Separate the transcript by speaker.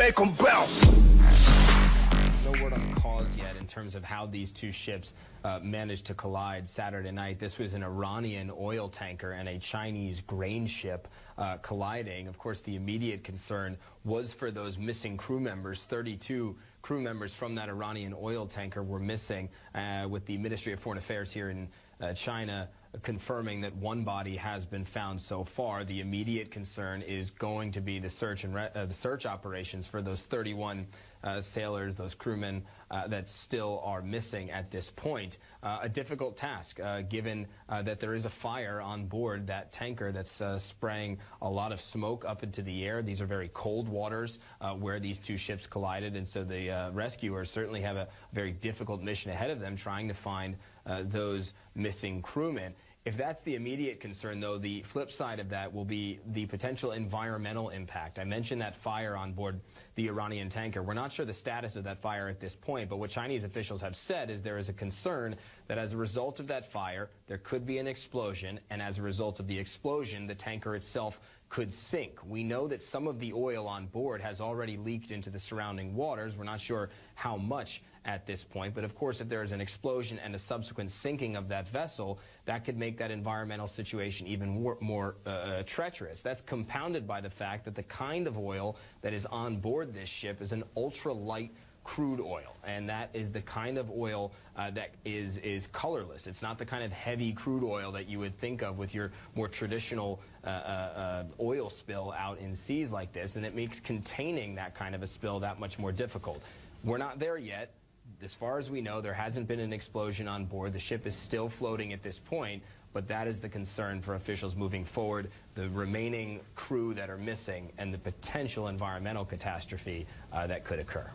Speaker 1: make them bounce.
Speaker 2: No word on the cause yet in terms of how these two ships managed to collide Saturday night. This was an Iranian oil tanker and a Chinese grain ship colliding. Of course, the immediate concern was for those missing crew members. 32 crew members from that Iranian oil tanker were missing, with the Ministry of Foreign Affairs here in China confirming that one body has been found so far. The immediate concern is going to be the search and the search operations for those 31 sailors, those crewmen that still are missing at this point. A difficult task, given that there is a fire on board that tanker that's spraying a lot of smoke up into the air. These are very cold waters where these two ships collided, and so the rescuers certainly have a very difficult mission ahead of them, trying to find those missing crewmen. If that's the immediate concern, though, the flip side of that will be the potential environmental impact. I mentioned that fire on board the Iranian tanker. We're not sure the status of that fire at this point, but what Chinese officials have said is there is a concern that as a result of that fire, there could be an explosion, and as a result of the explosion, the tanker itself could sink. We know that some of the oil on board has already leaked into the surrounding waters. We're not sure how much at this point, but of course if there is an explosion and a subsequent sinking of that vessel, that could make that environmental situation even more treacherous. That's compounded by the fact that the kind of oil that is on board this ship is an ultra-light crude oil, and that is the kind of oil that is colorless. It's not the kind of heavy crude oil that you would think of with your more traditional oil spill out in seas like this, and it makes containing that kind of a spill that much more difficult. We're not there yet. As far as we know, there hasn't been an explosion on board. The ship is still floating at this point, but that is the concern for officials moving forward, the remaining crew that are missing and the potential environmental catastrophe that could occur.